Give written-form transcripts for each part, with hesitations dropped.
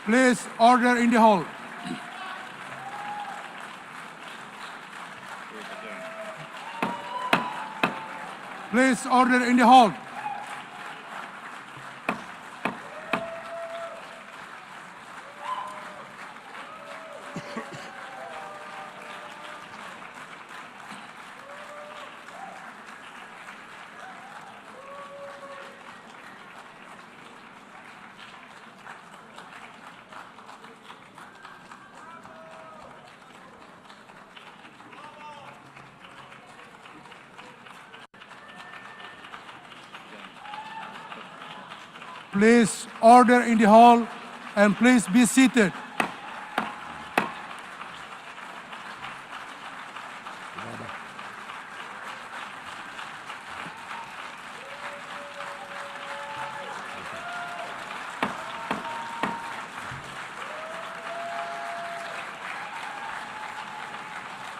Please order in the hall. Please order in the hall. Please order in the hall and please be seated.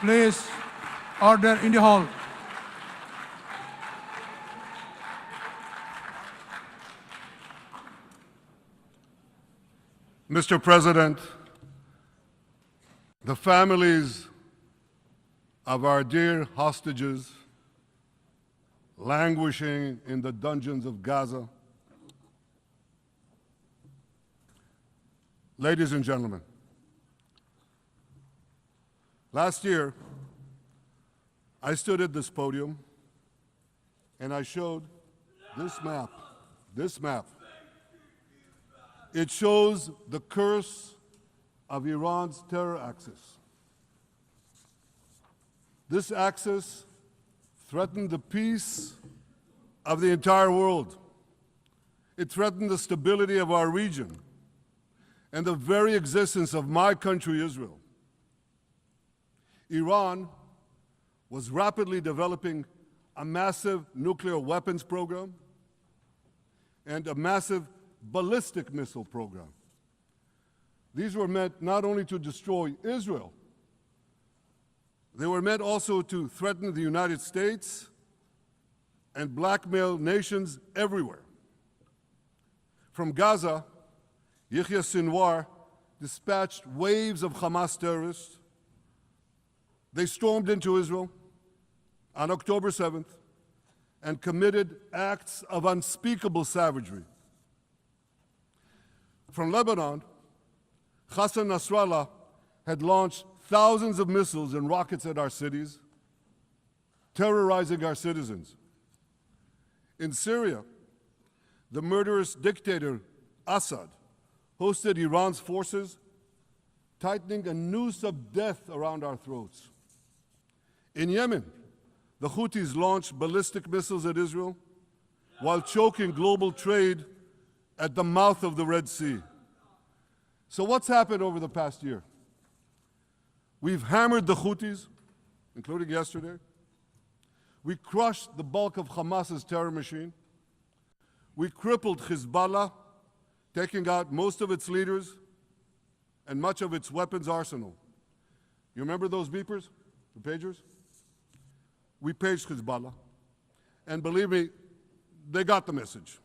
Please order in the hall. Mr. President, the families of our dear hostages languishing in the dungeons of Gaza, ladies and gentlemen, last year I stood at this podium and I showed this map. It shows the curse of Iran's terror axis. This axis threatened the peace of the entire world. It threatened the stability of our region and the very existence of my country, Israel. Iran was rapidly developing a massive nuclear weapons program and a massive ballistic missile program. These were meant not only to destroy Israel, they were meant also to threaten the United States and blackmail nations everywhere. From Gaza, Yahya Sinwar dispatched waves of Hamas terrorists. They stormed into Israel on October 7th and committed acts of unspeakable savagery. From Lebanon, Hassan Nasrallah had launched thousands of missiles and rockets at our cities, terrorizing our citizens. In Syria, the murderous dictator Assad hosted Iran's forces, tightening a noose of death around our throats. In Yemen, the Houthis launched ballistic missiles at Israel while choking global trade at the mouth of the Red Sea. So what's happened over the past year? We've hammered the Houthis, including yesterday. We crushed the bulk of Hamas's terror machine. We crippled Hezbollah, taking out most of its leaders and much of its weapons arsenal. You remember those beepers, the pagers? We paged Hezbollah, and believe me, they got the message.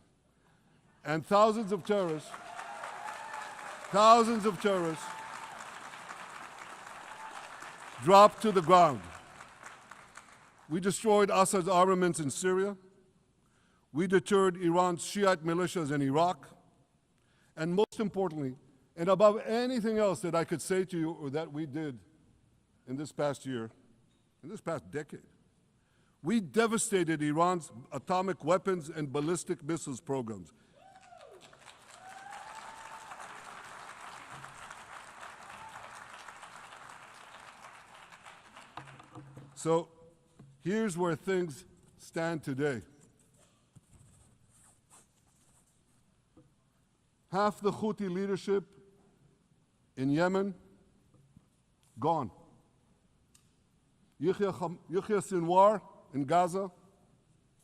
And thousands of terrorists dropped to the ground. We destroyed Assad's armaments in Syria. We deterred Iran's Shiite militias in Iraq. And most importantly, and above anything else that I could say to you or that we did in this past year, in this past decade, we devastated Iran's atomic weapons and ballistic missiles programs. So here's where things stand today. Half the Houthi leadership in Yemen, gone. Yahya Sinwar in Gaza,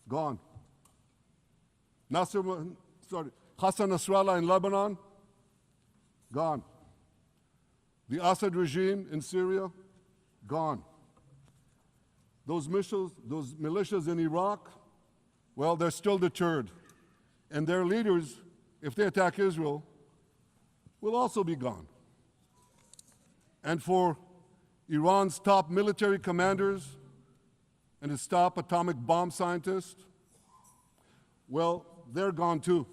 gone. Hassan Nasrallah in Lebanon, gone. The Assad regime in Syria, gone. Those militias in Iraq, well, they're still deterred. And their leaders, if they attack Israel, will also be gone. And for Iran's top military commanders and its top atomic bomb scientists, well, they're gone too.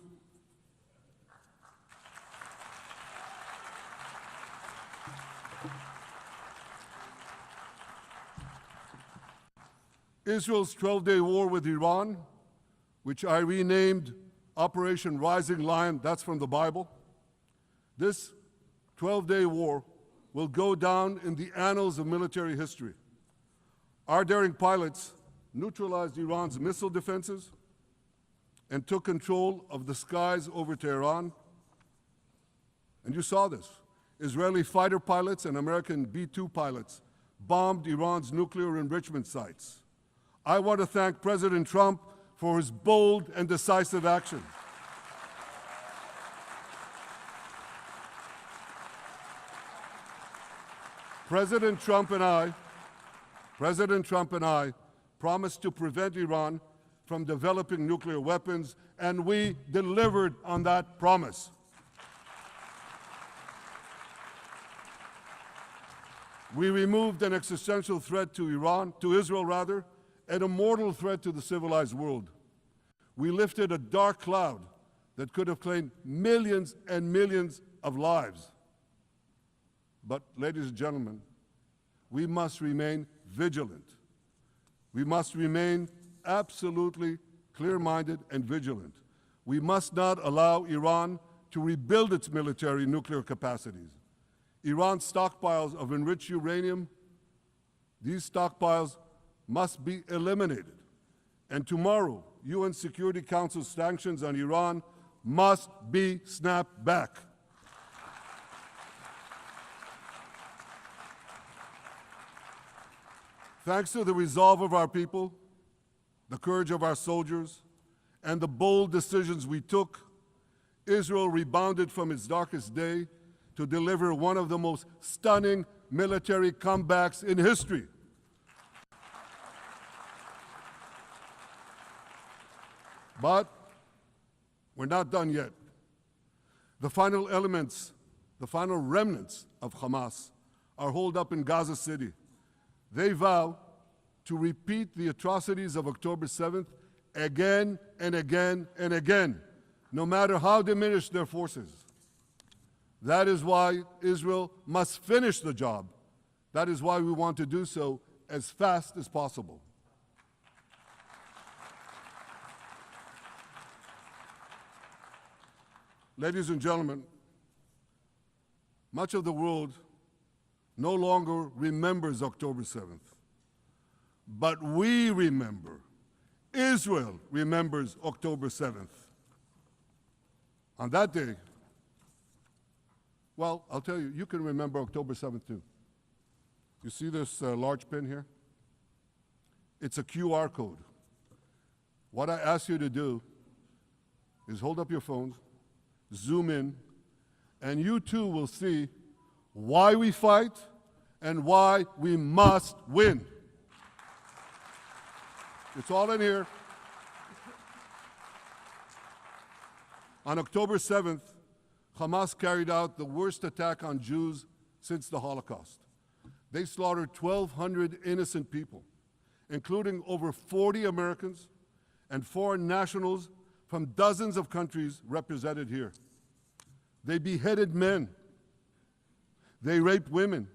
Israel's 12-day war with Iran, which I renamed Operation Rising Lion, that's from the Bible. This 12-day war will go down in the annals of military history. Our daring pilots neutralized Iran's missile defenses and took control of the skies over Tehran. And you saw this. Israeli fighter pilots and American B-2 pilots bombed Iran's nuclear enrichment sites. I want to thank President Trump for his bold and decisive action. President Trump and I promised to prevent Iran from developing nuclear weapons, and we delivered on that promise. We removed an existential threat to Israel, and a mortal threat to the civilized world. We lifted a dark cloud that could have claimed millions and millions of lives. But, ladies and gentlemen, we must remain vigilant. We must remain absolutely clear-minded and vigilant. We must not allow Iran to rebuild its military nuclear capacities. Iran's stockpiles of enriched uranium, these stockpiles must be eliminated. And tomorrow, UN Security Council sanctions on Iran must be snapped back. Thanks to the resolve of our people, the courage of our soldiers, and the bold decisions we took, Israel rebounded from its darkest day to deliver one of the most stunning military comebacks in history. But we're not done yet. The final elements, the final remnants of Hamas are holed up in Gaza City. They vow to repeat the atrocities of October 7th again and again and again, no matter how diminished their forces. That is why Israel must finish the job. That is why we want to do so as fast as possible. Ladies and gentlemen, much of the world no longer remembers October 7th. But we remember. Israel remembers October 7th. On that day, well, I'll tell you, you can remember October 7th too. You see this large pin here? It's a QR code. What I ask you to do is hold up your phones, zoom in, and you too will see why we fight and why we must win. It's all in here. On October 7th, Hamas carried out the worst attack on Jews since the Holocaust. They slaughtered 1,200 innocent people, including over 40 Americans and foreign nationals from dozens of countries represented here. They beheaded men. They raped women.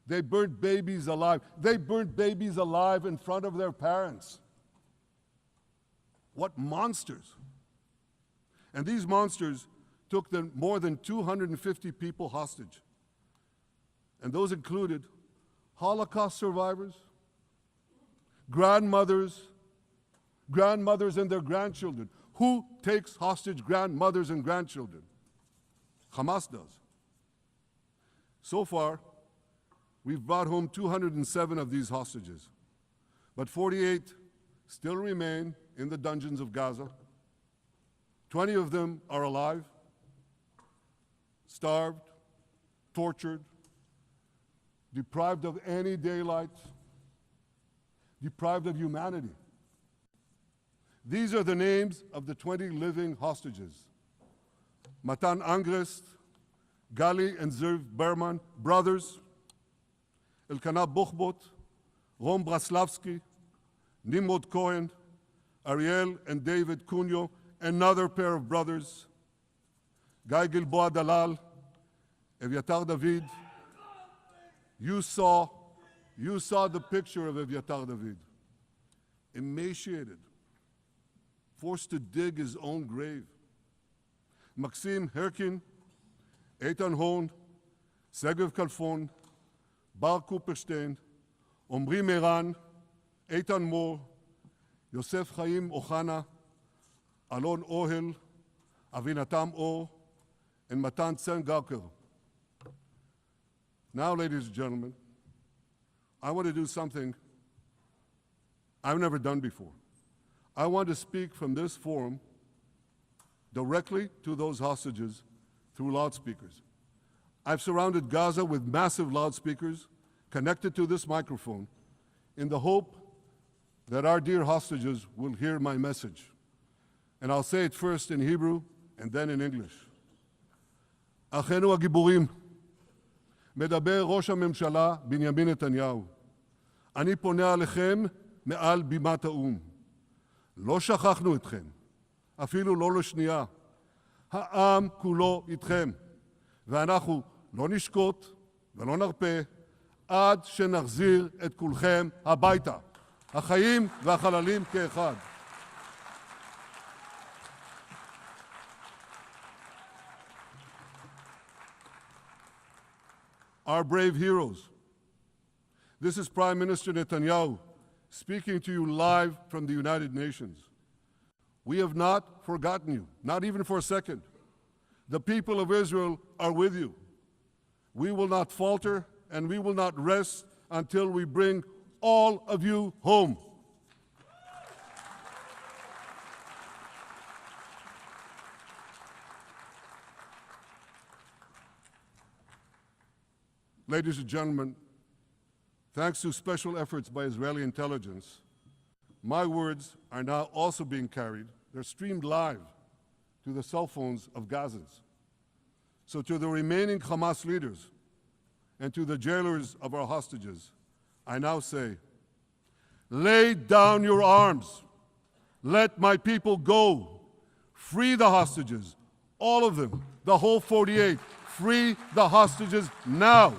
They burnt babies alive. They burnt babies alive in front of their parents. What monsters. And these monsters took more than 250 people hostage. And those included Holocaust survivors, grandmothers and their grandchildren. Who takes hostage grandmothers and grandchildren? Hamas does. So far, we've brought home 207 of these hostages, but 48 still remain in the dungeons of Gaza. 20 of them are alive, starved, tortured, deprived of any daylight, deprived of humanity. These are the names of the 20 living hostages: Matan Angrist, Gali and Zerv Berman, brothers, Elkanah Buchbot, Rom Braslavsky, Nimrod Cohen, Ariel and David Cunyo, another pair of brothers, Guy Gilboa Dalal, Eviatar David. You saw the picture of Eviatar David, emaciated, forced to dig his own grave. Maxim Herkin, Eitan Horn, Segev Kalfon, Bar Kupperstein, Omri Meran, Eitan Moore, Yosef Chaim Ochana, Alon Ohel, Avinatam Or, and Matan Tsengarker. Now, ladies and gentlemen, I want to do something I've never done before. I want to speak from this forum directly to those hostages through loudspeakers. I've surrounded Gaza with massive loudspeakers connected to this microphone in the hope that our dear hostages will hear my message. And I'll say it first in Hebrew and then in English. אחינו הגיבורים, מדבר ראש הממשלה בנימין נתניהו. אני פונה עליכם מעל בימת האו"ם. לא שכחנו אתכם, אפילו לא לשנייה. העם כולו איתכם, ואנחנו לא נשקוט ולא נרפה עד שנחזיר את כולכם הביתה. החיים והחללים כאחד. Our brave heroes. This is Prime Minister Netanyahu speaking to you live from the United Nations. We have not forgotten you, not even for a second. The people of Israel are with you. We will not falter and we will not rest until we bring all of you home. Ladies and gentlemen, thanks to special efforts by Israeli intelligence, my words are now also being carried. They're streamed live to the cell phones of Gazans. So to the remaining Hamas leaders and to the jailers of our hostages, I now say, lay down your arms. Let my people go. Free the hostages, all of them, the whole 48. Free the hostages now.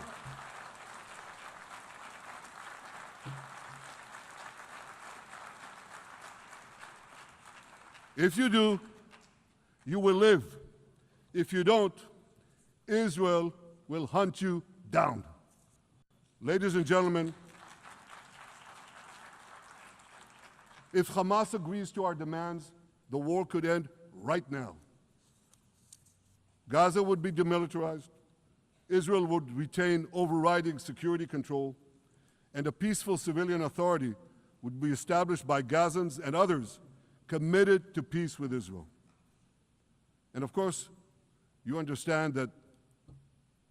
If you do, you will live. If you don't, Israel will hunt you down. Ladies and gentlemen, if Hamas agrees to our demands, the war could end right now. Gaza would be demilitarized, Israel would retain overriding security control, and a peaceful civilian authority would be established by Gazans and others committed to peace with Israel. And of course, you understand that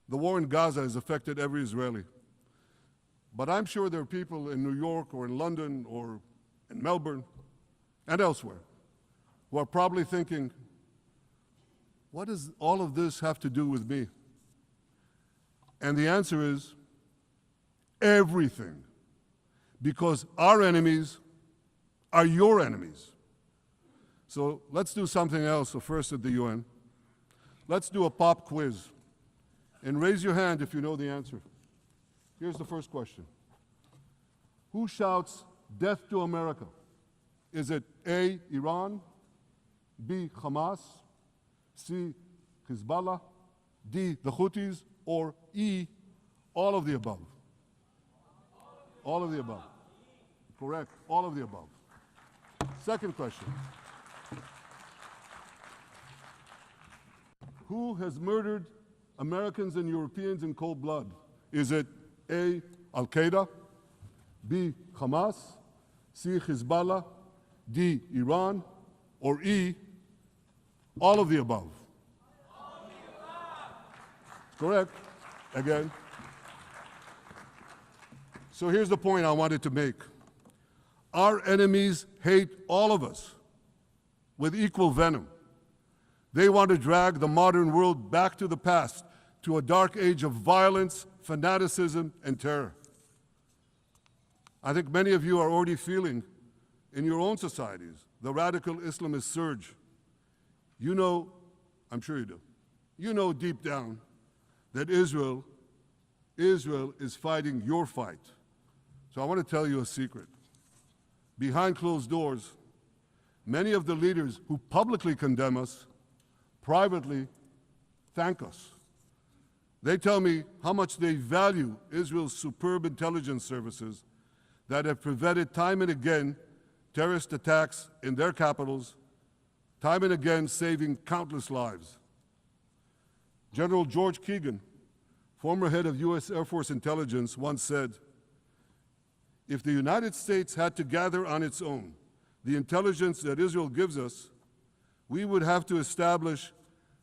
the war in Gaza has affected every Israeli. But I'm sure there are people in New York or in London or in Melbourne and elsewhere who are probably thinking, what does all of this have to do with me? And the answer is everything. Because our enemies are your enemies. So let's do something else. So first at the UN, let's do a pop quiz. And raise your hand if you know the answer. Here's the first question. Who shouts death to America? Is it A, Iran, B, Hamas, C, Hezbollah, D, the Houthis, or E, all of the above? All of the above. Correct, all of the above. Second question. Who has murdered Americans and Europeans in cold blood? Is it A, Al-Qaeda, B, Hamas, C, Hezbollah, D, Iran, or E, all of the above? All of the above. Correct. Again. So here's the point I wanted to make. Our enemies hate all of us with equal venom. They want to drag the modern world back to the past, to a dark age of violence, fanaticism, and terror. I think many of you are already feeling in your own societies the radical Islamist surge. You know, I'm sure you do, you know deep down that Israel is fighting your fight. So I want to tell you a secret. Behind closed doors, many of the leaders who publicly condemn us privately thank us. They tell me how much they value Israel's superb intelligence services that have prevented time and again terrorist attacks in their capitals, time and again saving countless lives. General George Keegan, former head of U.S. Air Force intelligence, once said, "If the United States had to gather on its own the intelligence that Israel gives us, we would have to establish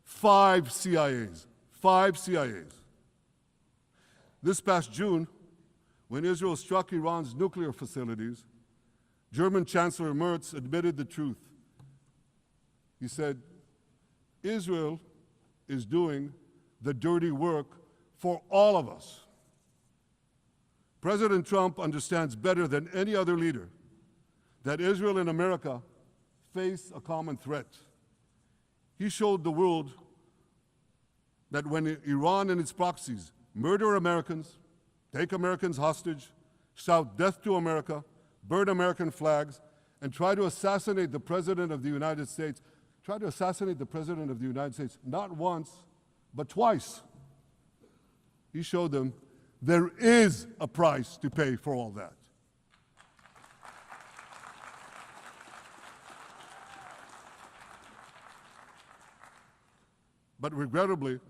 5 CIAs. 5 CIAs. This past June, when Israel struck Iran's nuclear facilities, German Chancellor Merz admitted the truth. He said, Israel is doing the dirty work for all of us. President Trump understands better than any other leader that Israel and America face a common threat. He showed the world that when Iran and its proxies murder Americans, take Americans hostage, shout death to America, burn American flags, and try to assassinate the President of the United States, not once, but twice. He showed them there is a price to pay for all that. But regrettably,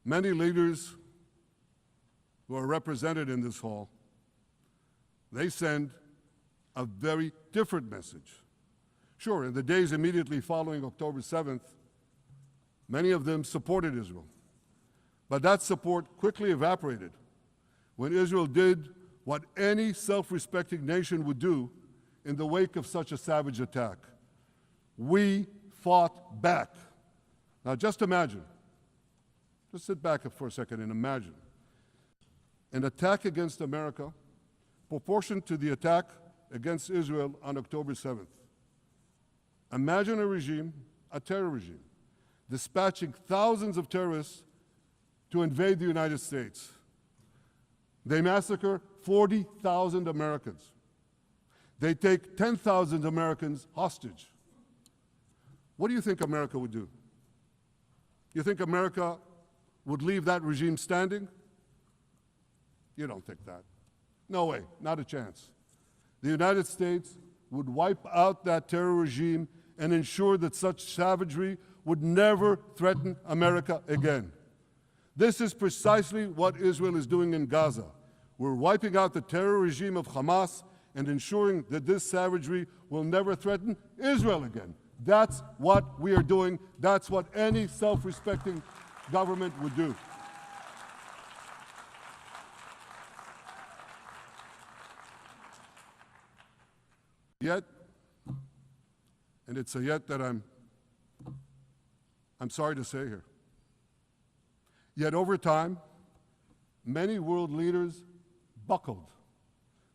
many leaders who are represented in this hall, they send a very different message. Sure, in the days immediately following October 7th, many of them supported Israel. But that support quickly evaporated when Israel did what any self-respecting nation would do in the wake of such a savage attack. We fought back. Now just imagine, just sit back for a second and imagine an attack against America proportioned to the attack against Israel on October 7th. Imagine a regime, a terror regime, dispatching thousands of terrorists to invade the United States. They massacre 40,000 Americans. They take 10,000 Americans hostage. What do you think America would do? You think America would leave that regime standing? You don't think that. No way, not a chance. The United States would wipe out that terror regime and ensure that such savagery would never threaten America again. This is precisely what Israel is doing in Gaza. We're wiping out the terror regime of Hamas and ensuring that this savagery will never threaten Israel again. That's what we are doing. That's what any self-respecting government would do. Yet, and it's a yet that I'm sorry to say here, yet over time, many world leaders buckled.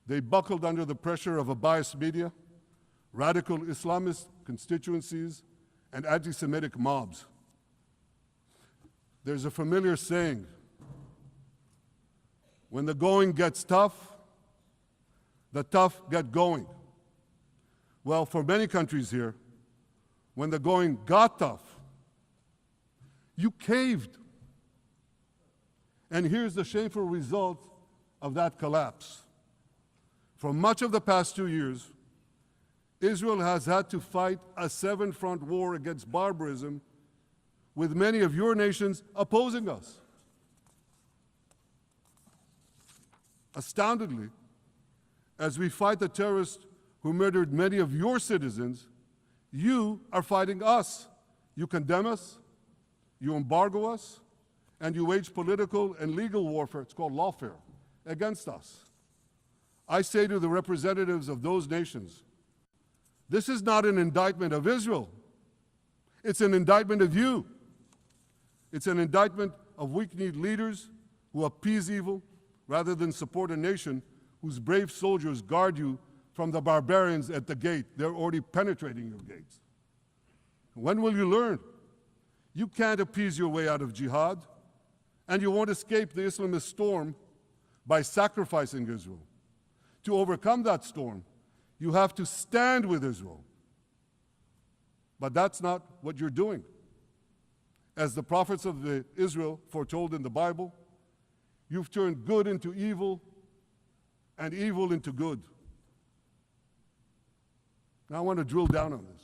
They buckled under the pressure of a biased media, radical Islamist constituencies, and anti-Semitic mobs. There's a familiar saying, when the going gets tough, the tough get going. Well, for many countries here, when the going got tough, you caved. And here's the shameful result of that collapse. For much of the past 2 years, Israel has had to fight a 7-front war against barbarism with many of your nations opposing us. Astoundingly, as we fight the terrorists who murdered many of your citizens, you are fighting us. You condemn us, you embargo us, and you wage political and legal warfare, it's called lawfare, against us. I say to the representatives of those nations, this is not an indictment of Israel. It's an indictment of you. It's an indictment of weak-kneed leaders who appease evil rather than support a nation whose brave soldiers guard you from the barbarians at the gate. They're already penetrating your gates. When will you learn? You can't appease your way out of jihad, and you won't escape the Islamist storm by sacrificing Israel. To overcome that storm, you have to stand with Israel. But that's not what you're doing. As the prophets of Israel foretold in the Bible, you've turned good into evil and evil into good. Now I want to drill down on this.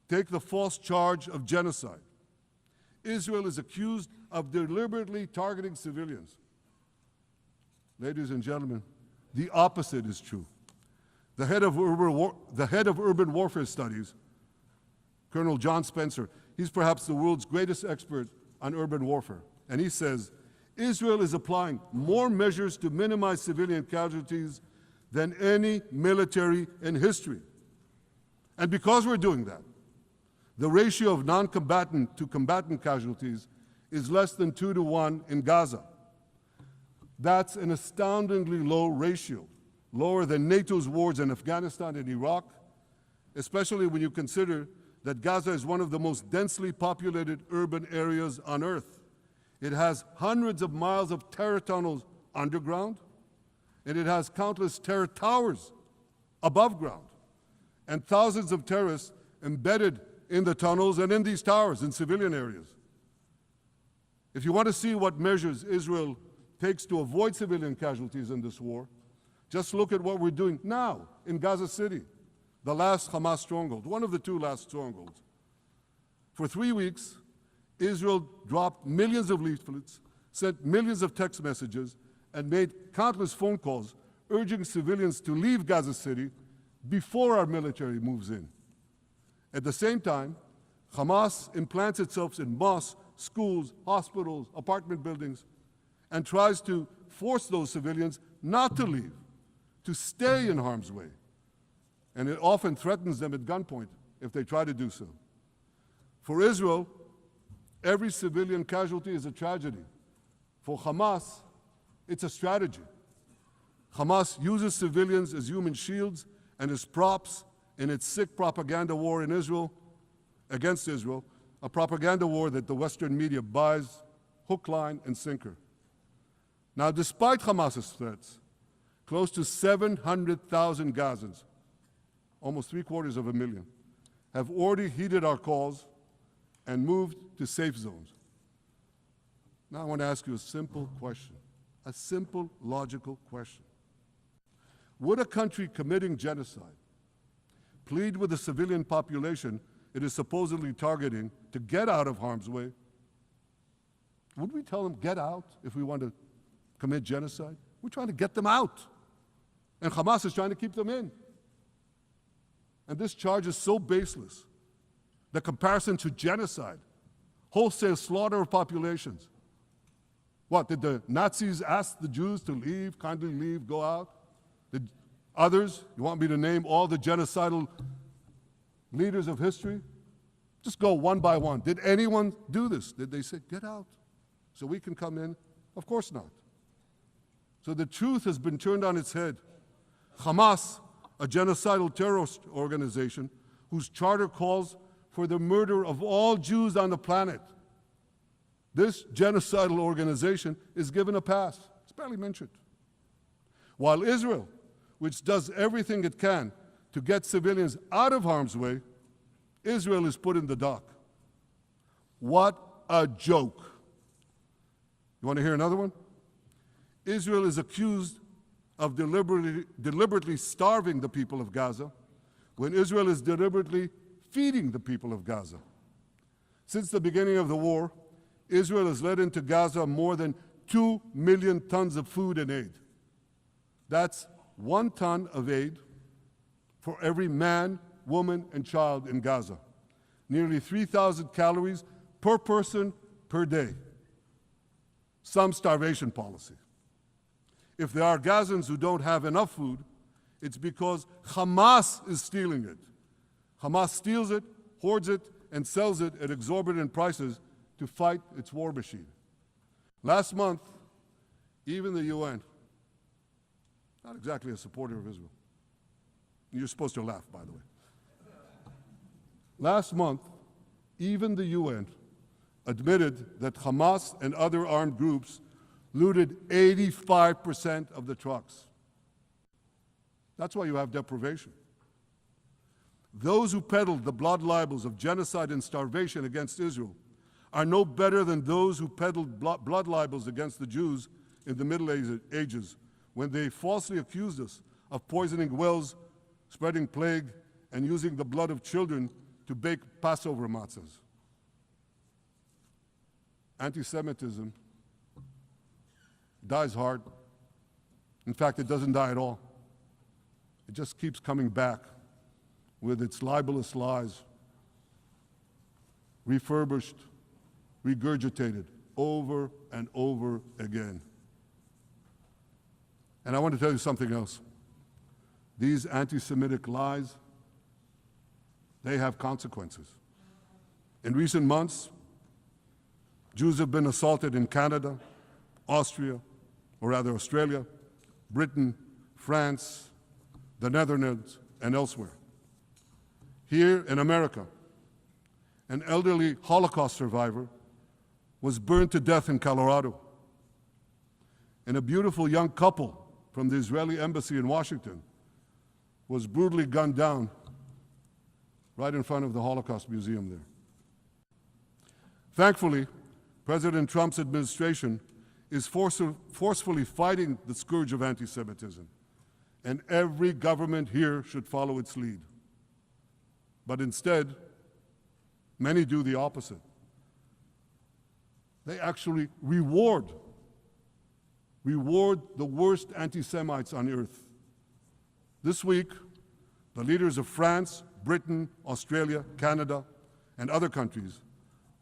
Take the false charge of genocide. Israel is accused of deliberately targeting civilians. Ladies and gentlemen, the opposite is true. The head of urban warfare studies, Colonel John Spencer, he's perhaps the world's greatest expert on urban warfare. And he says, Israel is applying more measures to minimize civilian casualties than any military in history. And because we're doing that, the ratio of non-combatant to combatant casualties is less than 2-to-1 in Gaza. That's an astoundingly low ratio, lower than NATO's wars in Afghanistan and Iraq, especially when you consider that Gaza is one of the most densely populated urban areas on Earth. It has hundreds of miles of terror tunnels underground, and it has countless terror towers above ground, and thousands of terrorists embedded in the tunnels and in these towers in civilian areas. If you want to see what measures Israel takes to avoid civilian casualties in this war, just look at what we're doing now in Gaza City, the last Hamas stronghold, one of the two last strongholds. For 3 weeks, Israel dropped millions of leaflets, sent millions of text messages, and made countless phone calls urging civilians to leave Gaza City before our military moves in. At the same time, Hamas implants itself in mosques, schools, hospitals, apartment buildings, and tries to force those civilians not to leave, to stay in harm's way. And it often threatens them at gunpoint if they try to do so. For Israel, every civilian casualty is a tragedy. For Hamas, it's a strategy. Hamas uses civilians as human shields and as props in its sick propaganda war in Israel, against Israel, a propaganda war that the Western media buys hook, line, and sinker. Now, despite Hamas's threats, close to 700,000 Gazans, almost 750,000, have already heeded our calls and moved to safe zones. Now I want to ask you a simple question, a simple, logical question. Would a country committing genocide plead with the civilian population it is supposedly targeting to get out of harm's way? Would we tell them, get out, if we want to commit genocide? We're trying to get them out. And Hamas is trying to keep them in. And this charge is so baseless. The comparison to genocide, wholesale slaughter of populations. What, did the Nazis ask the Jews to leave, kindly leave, go out? Did others, you want me to name all the genocidal leaders of history? Just go one by one. Did anyone do this? Did they say, get out so we can come in? Of course not. So the truth has been turned on its head. Hamas, a genocidal terrorist organization whose charter calls for the murder of all Jews on the planet. This genocidal organization is given a pass. It's barely mentioned. While Israel, which does everything it can to get civilians out of harm's way, Israel is put in the dock. What a joke. You want to hear another one? Israel is accused of deliberately starving the people of Gaza when Israel is deliberately feeding the people of Gaza. Since the beginning of the war, Israel has let into Gaza more than 2 million tons of food and aid. That's 1 ton of aid for every man, woman, and child in Gaza. Nearly 3,000 calories per person per day. Some starvation policy. If there are Gazans who don't have enough food, it's because Hamas is stealing it. Hamas steals it, hoards it, and sells it at exorbitant prices to fight its war machine. Last month, even the UN, not exactly a supporter of Israel. You're supposed to laugh, by the way. Last month, even the UN admitted that Hamas and other armed groups looted 85% of the trucks. That's why you have deprivation. Those who peddled the blood libels of genocide and starvation against Israel are no better than those who peddled blood libels against the Jews in the Middle Ages when they falsely accused us of poisoning wells, spreading plague, and using the blood of children to bake Passover matzahs. Anti-Semitism dies hard. In fact, it doesn't die at all. It just keeps coming back with its libelous lies, refurbished, regurgitated over and over again. And I want to tell you something else. These anti-Semitic lies, they have consequences. In recent months, Jews have been assaulted in Canada, Australia, Britain, France, the Netherlands, and elsewhere. Here in America, an elderly Holocaust survivor was burned to death in Colorado. And a beautiful young couple from the Israeli embassy in Washington was brutally gunned down right in front of the Holocaust Museum there. Thankfully, President Trump's administration is forcefully fighting the scourge of anti-Semitism, and every government here should follow its lead. But instead, many do the opposite. They actually reward the worst anti-Semites on earth. This week, the leaders of France, Britain, Australia, Canada, and other countries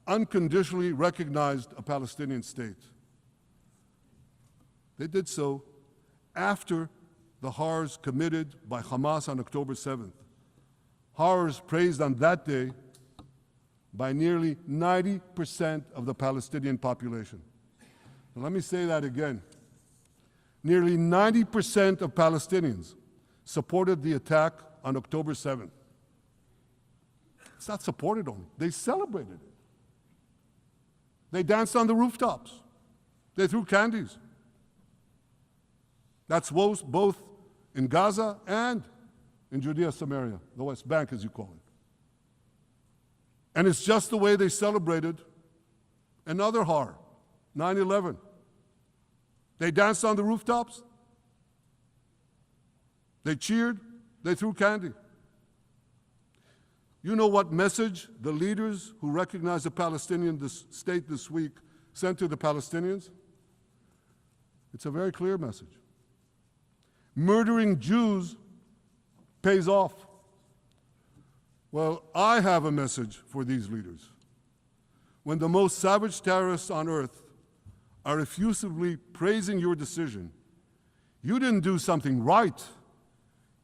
unconditionally recognized a Palestinian state. They did so after the horrors committed by Hamas on October 7th. Horrors praised on that day by nearly 90% of the Palestinian population. Now, let me say that again. Nearly 90% of Palestinians supported the attack on October 7th. It's not supported only, they celebrated it. They danced on the rooftops. They threw candies. That's both in Gaza and in Judea, Samaria, the West Bank, as you call it. And it's just the way they celebrated another horror, 9/11. They danced on the rooftops. They cheered. They threw candy. You know what message the leaders who recognize the Palestinian state this week sent to the Palestinians? It's a very clear message. Murdering Jews pays off. Well, I have a message for these leaders. When the most savage terrorists on earth are effusively praising your decision, you didn't do something right.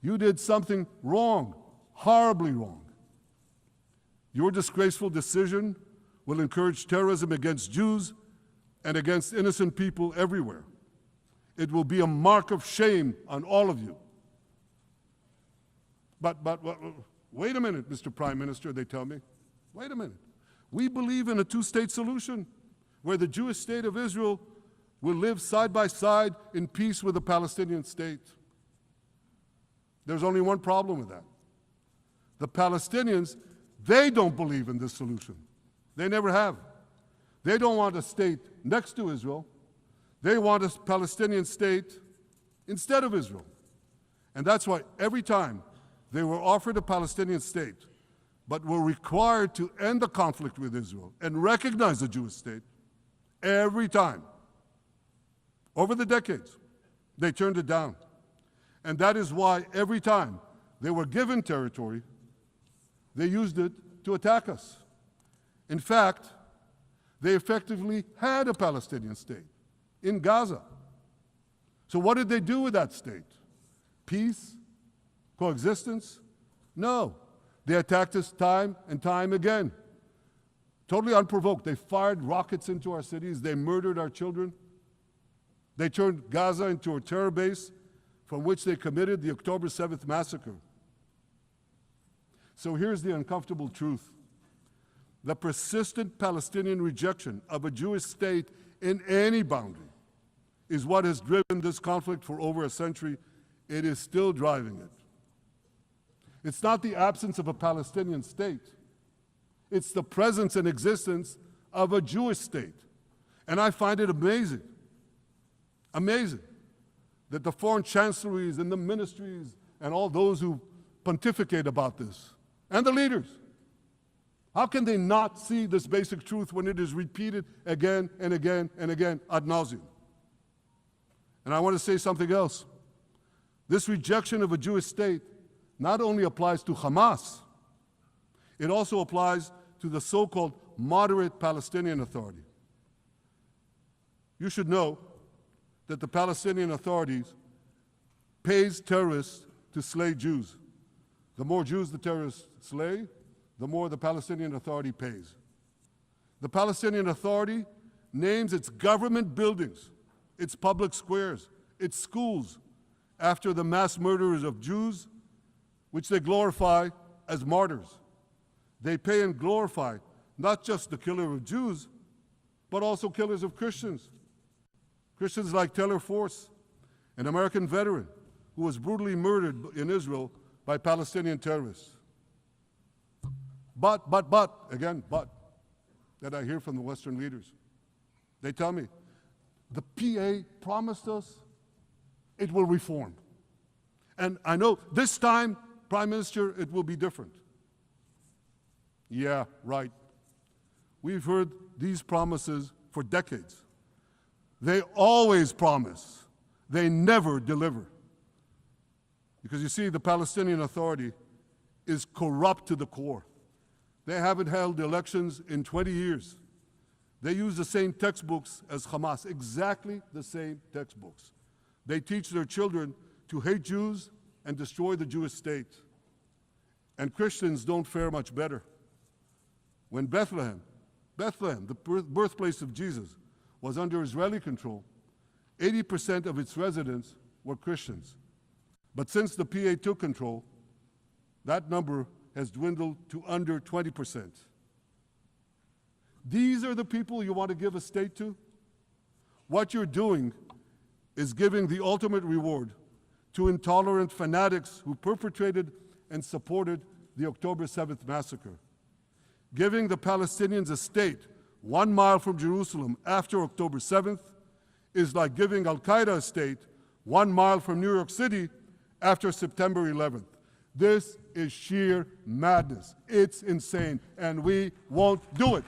You did something wrong, horribly wrong. Your disgraceful decision will encourage terrorism against Jews and against innocent people everywhere. It will be a mark of shame on all of you. But wait a minute, Mr. Prime Minister, they tell me. Wait a minute. We believe in a two-state solution where the Jewish state of Israel will live side by side in peace with the Palestinian state. There's only one problem with that. The Palestinians, they don't believe in this solution. They never have. They don't want a state next to Israel. They want a Palestinian state instead of Israel. And that's why every time they were offered a Palestinian state, but were required to end the conflict with Israel and recognize the Jewish state, every time, over the decades, they turned it down. And that is why every time they were given territory, they used it to attack us. In fact, they effectively had a Palestinian state in Gaza. So what did they do with that state? Peace? Coexistence? No. They attacked us time and time again. totally unprovoked. They fired rockets into our cities. They murdered our children. They turned Gaza into a terror base from which they committed the October 7th massacre. So here's the uncomfortable truth. The persistent Palestinian rejection of a Jewish state in any boundary is what has driven this conflict for over a century. It is still driving it. It's not the absence of a Palestinian state. It's the presence and existence of a Jewish state. And I find it amazing that the foreign chancelleries and the ministries and all those who pontificate about this, and the leaders, how can they not see this basic truth when it is repeated again and again and again ad nauseum? And I want to say something else. This rejection of a Jewish state not only applies to Hamas, it also applies to the so-called moderate Palestinian Authority. You should know that the Palestinian authorities pays terrorists to slay Jews. The more Jews the terrorists slay, the more the Palestinian Authority pays. The Palestinian Authority names its government buildings, its public squares, its schools, after the mass murderers of Jews, which they glorify as martyrs. They pay and glorify not just the killer of Jews, but also killers of Christians. Christians like Taylor Force, an American veteran who was brutally murdered in Israel by Palestinian terrorists. But, that I hear from the Western leaders. They tell me, the PA promised us it will reform. And I know this time, Prime Minister, it will be different. Yeah, right. We've heard these promises for decades. They always promise. They never deliver. Because you see, the Palestinian Authority is corrupt to the core. They haven't held elections in 20 years. They use the same textbooks as Hamas, exactly the same textbooks. They teach their children to hate Jews and destroy the Jewish state. And Christians don't fare much better. When Bethlehem, the birthplace of Jesus, was under Israeli control, 80% of its residents were Christians. But since the PA took control, that number has dwindled to under 20%. These are the people you want to give a state to? What you're doing is giving the ultimate reward to intolerant fanatics who perpetrated and supported the October 7th massacre. Giving the Palestinians a state 1 mile from Jerusalem after October 7th is like giving Al-Qaeda a state 1 mile from New York City after September 11th. This is sheer madness. It's insane, and we won't do it.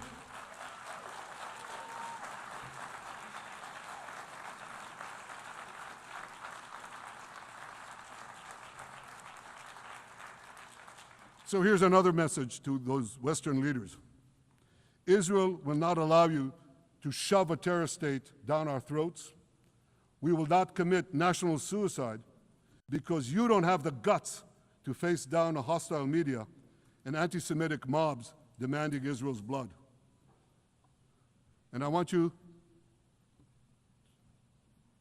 So here's another message to those Western leaders. Israel will not allow you to shove a terror state down our throats. We will not commit national suicide because you don't have the guts to face down a hostile media and anti-Semitic mobs demanding Israel's blood. And I want you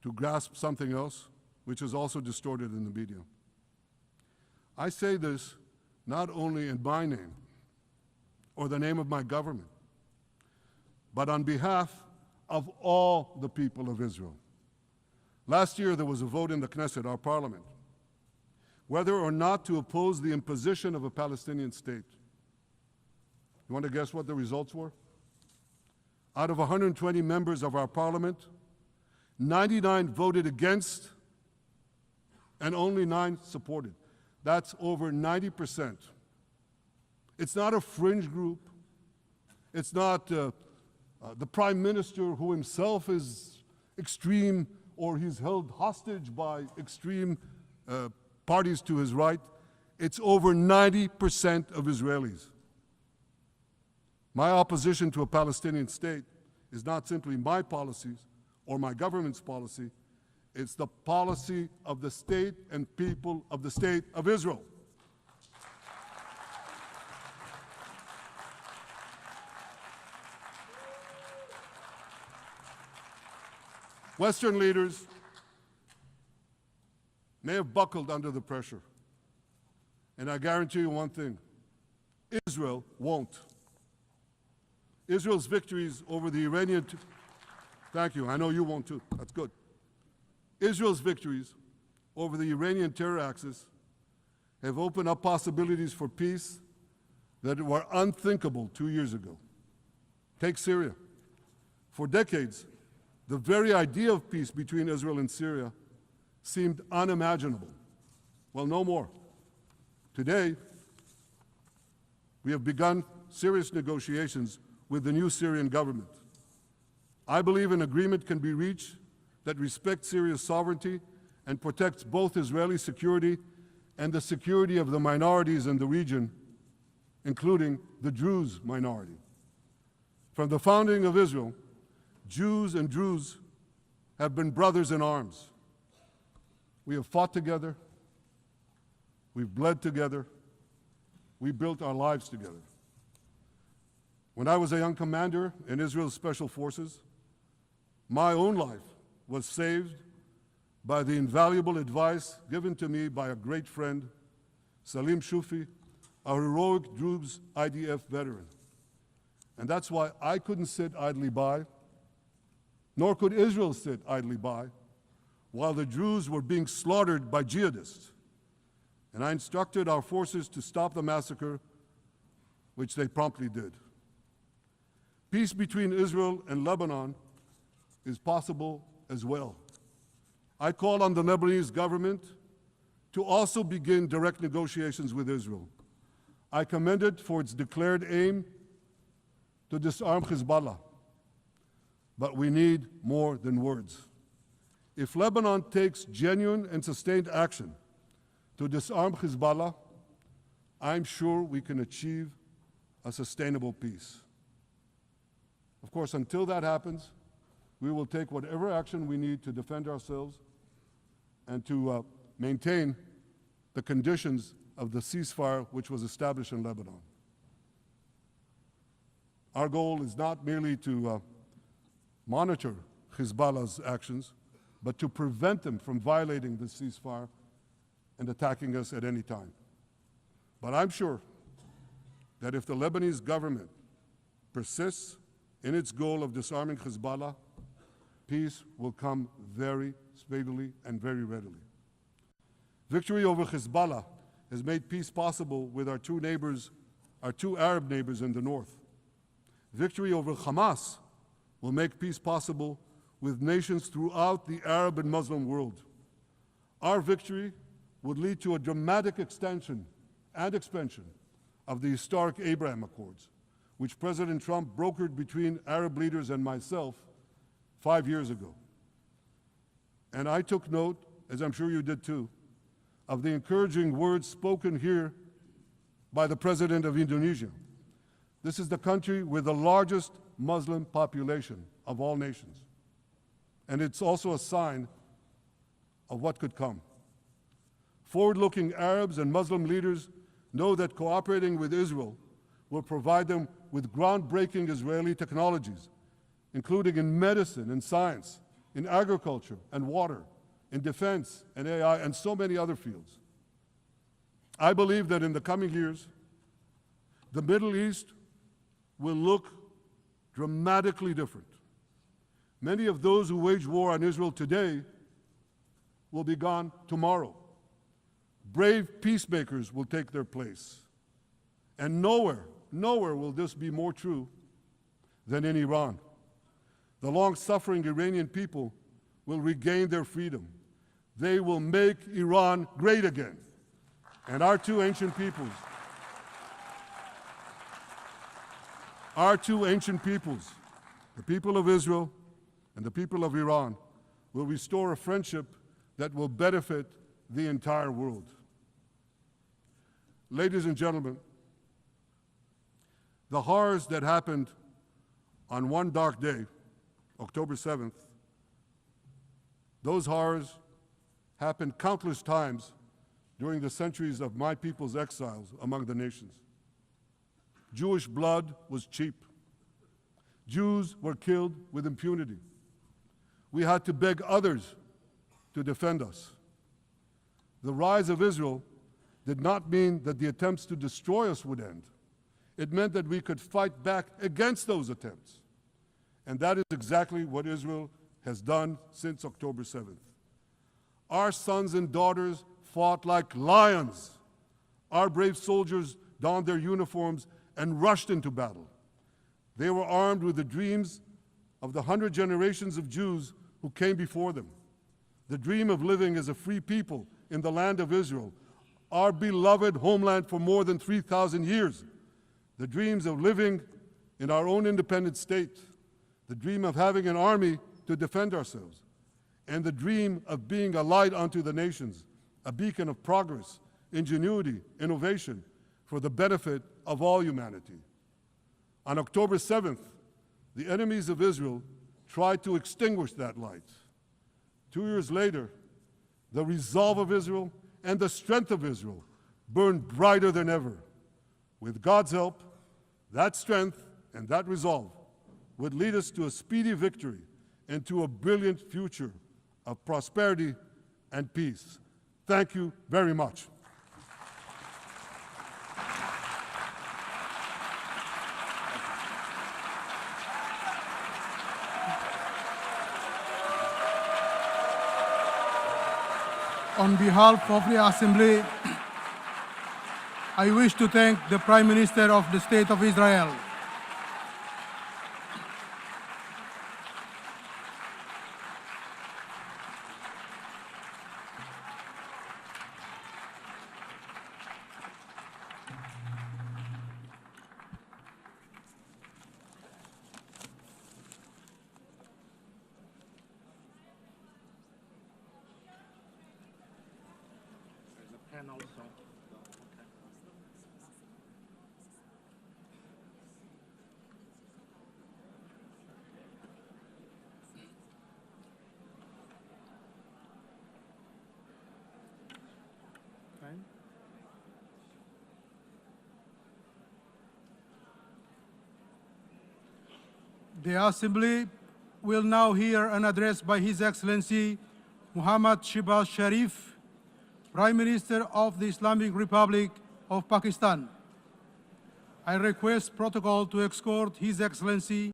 to grasp something else, which is also distorted in the media. I say this not only in my name or the name of my government, but on behalf of all the people of Israel. Last year, there was a vote in the Knesset, our parliament, whether or not to oppose the imposition of a Palestinian state. You want to guess what the results were? Out of 120 members of our parliament, 99 voted against and only 9 supported. That's over 90%. It's not a fringe group. It's not the Prime Minister who himself is extreme or he's held hostage by extreme parties to his right. It's over 90% of Israelis. My opposition to a Palestinian state is not simply my policies or my government's policy. It's the policy of the state and people of the state of Israel. Western leaders may have buckled under the pressure. And I guarantee you one thing, Israel won't. Israel's victories over the Iranian... Thank you, I know you won't too, that's good. Israel's victories over the Iranian terror axis have opened up possibilities for peace that were unthinkable 2 years ago. Take Syria. For decades, the very idea of peace between Israel and Syria seemed unimaginable. Well, no more. Today, we have begun serious negotiations with the new Syrian government. I believe an agreement can be reached that respects Syria's sovereignty and protects both Israeli security and the security of the minorities in the region, including the Druze minority. From the founding of Israel, Jews and Druze have been brothers in arms. We have fought together, we've bled together, we built our lives together. When I was a young commander in Israel's Special Forces, my own life was saved by the invaluable advice given to me by a great friend, Salim Shufi, a heroic Druze IDF veteran. And that's why I couldn't sit idly by, nor could Israel sit idly by, while the Druze were being slaughtered by jihadists. And I instructed our forces to stop the massacre, which they promptly did. Peace between Israel and Lebanon is possible as well. I call on the Lebanese government to also begin direct negotiations with Israel. I commend it for its declared aim to disarm Hezbollah. But we need more than words. If Lebanon takes genuine and sustained action to disarm Hezbollah, I'm sure we can achieve a sustainable peace. Of course, until that happens, we will take whatever action we need to defend ourselves and to maintain the conditions of the ceasefire which was established in Lebanon. Our goal is not merely to monitor Hezbollah's actions, but to prevent them from violating the ceasefire and attacking us at any time. But I'm sure that if the Lebanese government persists in its goal of disarming Hezbollah, peace will come very speedily and very readily. Victory over Hezbollah has made peace possible with our two Arab neighbors in the north. Victory over Hamas will make peace possible with nations throughout the Arab and Muslim world. Our victory would lead to a dramatic extension and expansion of the historic Abraham Accords, which President Trump brokered between Arab leaders and myself 5 years ago. And I took note, as I'm sure you did too, of the encouraging words spoken here by the President of Indonesia. This is the country with the largest Muslim population of all nations. And it's also a sign of what could come. Forward-looking Arabs and Muslim leaders know that cooperating with Israel will provide them with groundbreaking Israeli technologies, including in medicine and science, in agriculture and water, in defense and AI, and so many other fields. I believe that in the coming years, the Middle East will look dramatically different. Many of those who wage war on Israel today will be gone tomorrow. Brave peacemakers will take their place. And nowhere will this be more true than in Iran. The long-suffering Iranian people will regain their freedom. They will make Iran great again. And our two ancient peoples, the people of Israel and the people of Iran, will restore a friendship that will benefit the entire world. Ladies and gentlemen, the horrors that happened on one dark day, October 7th, those horrors happened countless times during the centuries of my people's exiles among the nations. Jewish blood was cheap. Jews were killed with impunity. we had to beg others to defend us. The rise of Israel did not mean that the attempts to destroy us would end. It meant that we could fight back against those attempts. And that is exactly what Israel has done since October 7th. Our sons and daughters fought like lions. Our brave soldiers donned their uniforms and rushed into battle. They were armed with the dreams of the 100 generations of Jews who came before them. The dream of living as a free people in the land of Israel, our beloved homeland for more than 3,000 years. The dreams of living in our own independent state. The dream of having an army to defend ourselves. And the dream of being a light unto the nations, a beacon of progress, ingenuity, innovation, for the benefit of all humanity. On October 7th, the enemies of Israel tried to extinguish that light. 2 years later, the resolve of Israel and the strength of Israel burned brighter than ever. With God's help, that strength and that resolve would lead us to a speedy victory and to a brilliant future of prosperity and peace. Thank you very much. On behalf of the Assembly, I wish to thank the Prime Minister of the State of Israel. The Assembly will now hear an address by His Excellency Muhammad Shehbaz Sharif, Prime Minister of the Islamic Republic of Pakistan. I request protocol to escort His Excellency